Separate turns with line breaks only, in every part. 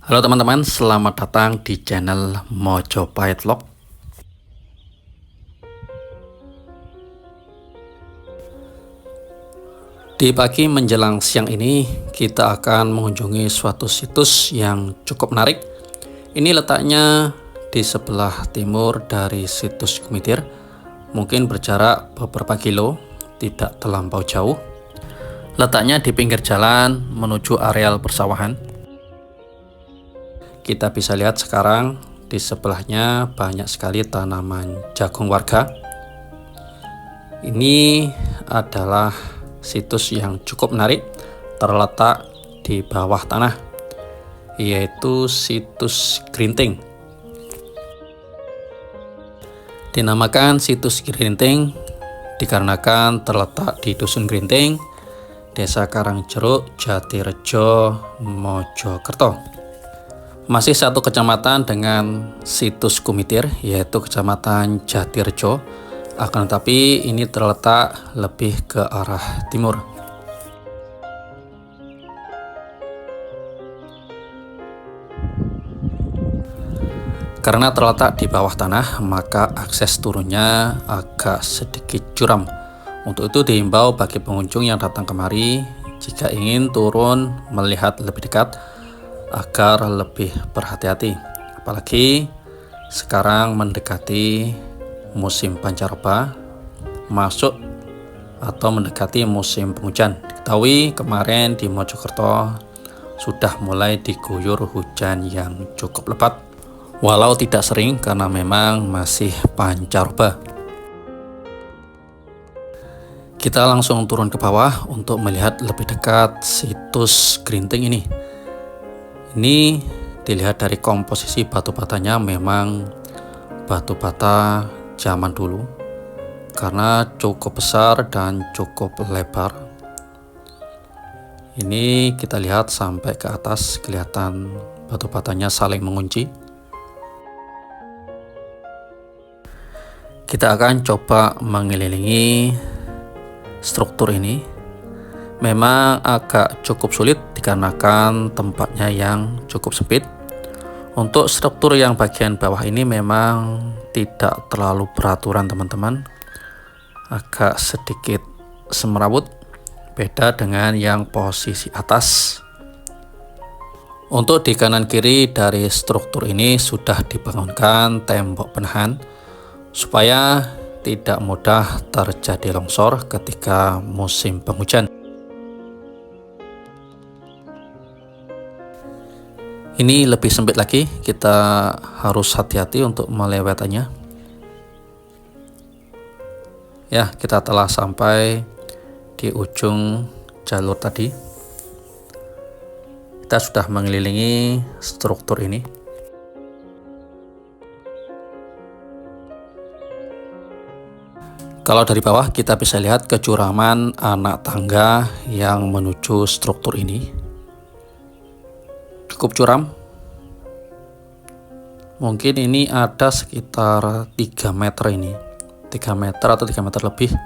Halo teman-teman, selamat datang di channel Mojopahit Vlog. Di pagi menjelang siang ini, kita akan mengunjungi suatu situs yang cukup menarik. Ini letaknya di sebelah timur dari situs Gumitir, mungkin berjarak beberapa kilo, tidak terlampau jauh. Letaknya di pinggir jalan menuju areal persawahan. Kita bisa lihat sekarang di sebelahnya banyak sekali tanaman jagung warga. Ini adalah situs yang cukup menarik, terletak di bawah tanah, yaitu situs Grinting. Dinamakan situs Grinting dikarenakan terletak di Dusun Grinting, Desa Karangjeruk, Jatirejo, Mojokerto. Masih satu kecamatan dengan situs Gumitir, yaitu kecamatan Jatirejo, akan tetapi ini terletak lebih ke arah timur. Karena terletak di bawah tanah, maka akses turunnya agak sedikit curam. Untuk itu diimbau bagi pengunjung yang datang kemari, jika ingin turun melihat lebih dekat, agar lebih berhati-hati, apalagi sekarang mendekati musim pancaroba, masuk atau mendekati musim penghujan. Diketahui kemarin di Mojokerto sudah mulai diguyur hujan yang cukup lebat, walau tidak sering karena memang masih pancaroba. Kita langsung turun ke bawah untuk melihat lebih dekat situs Grinting ini. Ini dilihat dari komposisi batu batanya, memang batu bata zaman dulu karena cukup besar dan cukup lebar. Ini kita lihat sampai ke atas, kelihatan batu batanya saling mengunci. Kita akan coba mengelilingi struktur ini. Memang agak cukup sulit dikarenakan tempatnya yang cukup sempit. Untuk struktur yang bagian bawah ini memang tidak terlalu beraturan teman-teman, agak sedikit semerawut, beda dengan yang posisi atas. Untuk di kanan kiri dari struktur ini sudah dibangunkan tembok penahan supaya tidak mudah terjadi longsor ketika musim penghujan. Ini lebih sempit lagi, kita harus hati-hati untuk melewatinya. Ya, kita telah sampai di ujung jalur tadi. Kita sudah mengelilingi struktur ini. Kalau dari bawah kita bisa lihat kecuraman anak tangga yang menuju struktur ini. Cukup curam. Mungkin ini ada sekitar 3 meter ini. 3 meter atau 3 meter lebih.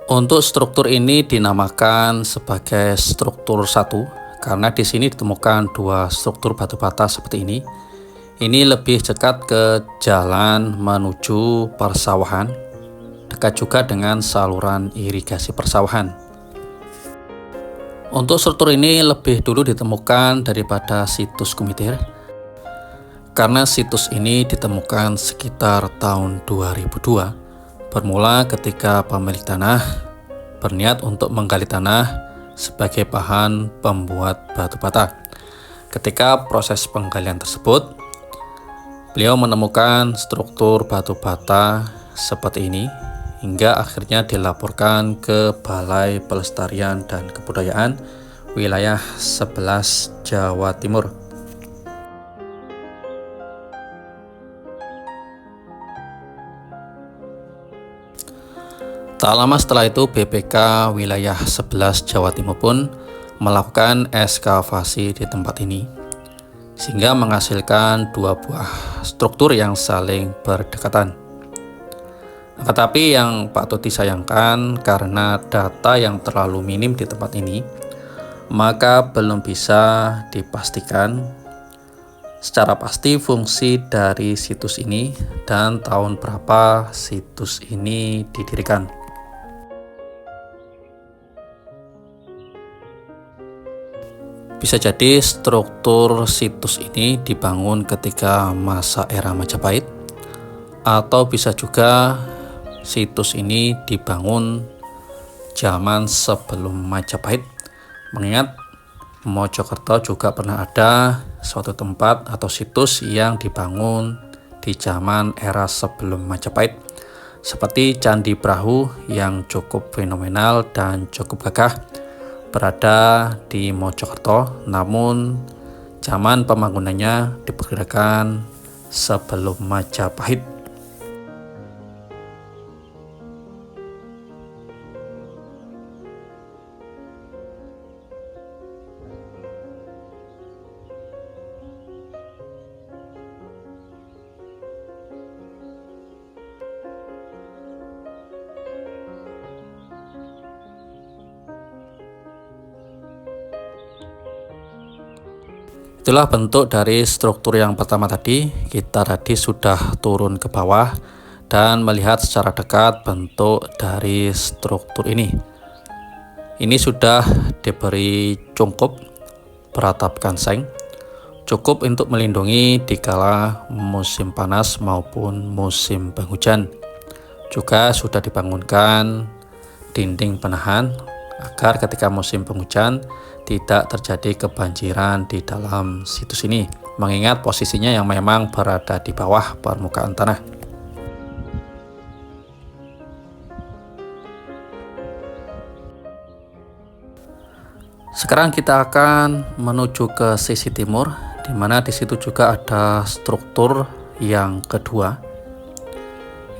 Untuk struktur ini dinamakan sebagai struktur 1 karena di sini ditemukan 2 struktur batu bata seperti ini. Ini lebih dekat ke jalan menuju persawahan, dekat juga dengan saluran irigasi persawahan. Untuk struktur ini lebih dulu ditemukan daripada situs Gumitir, karena situs ini ditemukan sekitar tahun 2002, bermula ketika pemilik tanah berniat untuk menggali tanah sebagai bahan pembuat batu bata. Ketika proses penggalian tersebut, Beliau menemukan struktur batu bata seperti ini hingga akhirnya dilaporkan ke Balai Pelestarian dan Kebudayaan wilayah 11 Jawa Timur. Tak lama setelah itu BPK wilayah 11 Jawa Timur pun melakukan ekskavasi di tempat ini, sehingga menghasilkan dua buah struktur yang saling berdekatan. Tetapi yang patut disayangkan, karena data yang terlalu minim di tempat ini, maka belum bisa dipastikan secara pasti fungsi dari situs ini dan tahun berapa situs ini didirikan. Bisa jadi struktur situs ini dibangun ketika masa era Majapahit, atau bisa juga situs ini dibangun zaman sebelum Majapahit, mengingat Mojokerto juga pernah ada suatu tempat atau situs yang dibangun di zaman era sebelum Majapahit, seperti Candi Brahu yang cukup fenomenal dan cukup gagah, berada di Mojokerto, namun zaman pembangunannya diperkirakan sebelum Majapahit. Itulah bentuk dari struktur yang pertama tadi. Kita tadi sudah turun ke bawah dan melihat secara dekat bentuk dari struktur ini. Ini sudah diberi cungkup beratapkan seng, cukup untuk melindungi dikala musim panas maupun musim penghujan. Juga sudah dibangunkan dinding penahan agar ketika musim penghujan tidak terjadi kebanjiran di dalam situs ini, mengingat posisinya yang memang berada di bawah permukaan tanah. Sekarang kita akan menuju ke sisi timur, di mana di situ juga ada struktur yang kedua.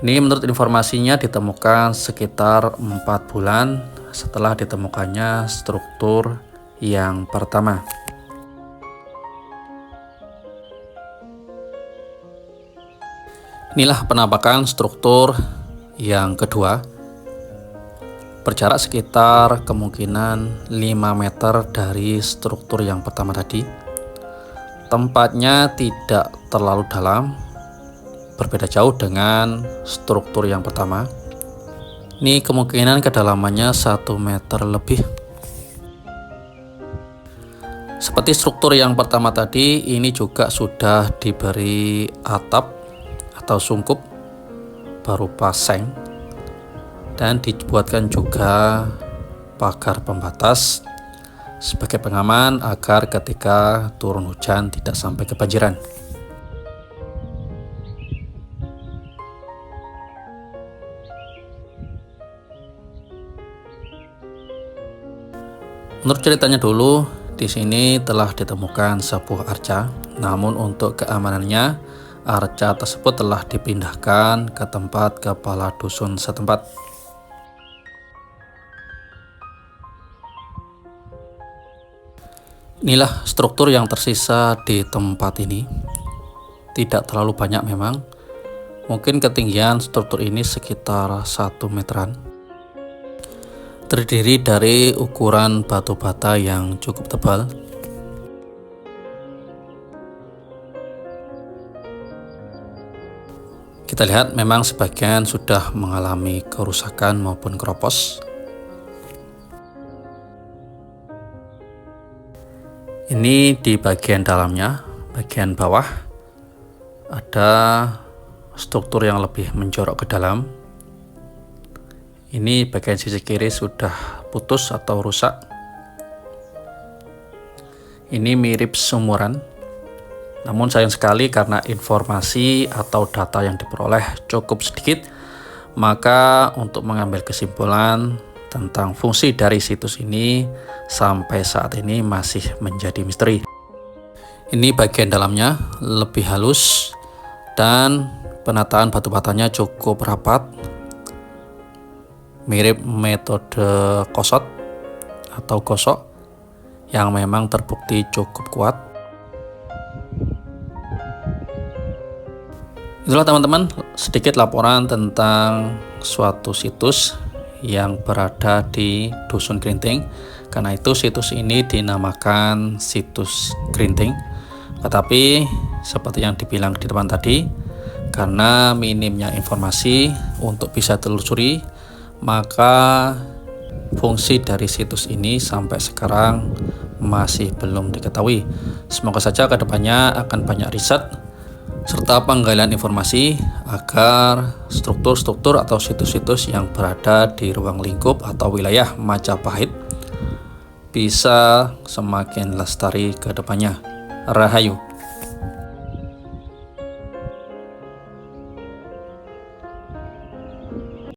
Ini menurut informasinya ditemukan sekitar 4 bulan setelah ditemukannya struktur yang pertama. Inilah penampakan struktur yang kedua, berjarak sekitar kemungkinan 5 meter dari struktur yang pertama tadi. Tempatnya tidak terlalu dalam, berbeda jauh dengan struktur yang pertama. Ini kemungkinan kedalamannya 1 meter lebih. Seperti struktur yang pertama tadi, ini juga sudah diberi atap atau sungkup berupa seng, dan dibuatkan juga pagar pembatas sebagai pengaman agar ketika turun hujan tidak sampai kebanjiran. Menurut ceritanya dulu, di sini telah ditemukan sebuah arca, namun untuk keamanannya, arca tersebut telah dipindahkan ke tempat kepala dusun setempat. Inilah struktur yang tersisa di tempat ini. Tidak terlalu banyak memang, mungkin ketinggian struktur ini sekitar 1 meteran. Terdiri dari ukuran batu bata yang cukup tebal. Kita lihat memang sebagian sudah mengalami kerusakan maupun keropos. Ini di bagian dalamnya, bagian bawah, ada struktur yang lebih menjorok ke dalam. Ini bagian sisi kiri sudah putus atau rusak. Ini mirip sumuran, Namun sayang sekali karena informasi atau data yang diperoleh cukup sedikit, maka untuk mengambil kesimpulan tentang fungsi dari situs ini sampai saat ini masih menjadi misteri. Ini bagian dalamnya lebih halus dan penataan batu batanya cukup rapat, mirip metode kosot atau gosok yang memang terbukti cukup kuat. Itulah teman-teman sedikit laporan tentang suatu situs yang berada di Dusun Grinting. Karena itu situs ini dinamakan situs Grinting. Tetapi seperti yang dibilang di depan tadi, karena minimnya informasi untuk bisa telusuri, maka fungsi dari situs ini sampai sekarang masih belum diketahui. Semoga saja kedepannya akan banyak riset serta penggalian informasi agar struktur-struktur atau situs-situs yang berada di ruang lingkup atau wilayah Majapahit bisa semakin lestari ke depannya. Rahayu.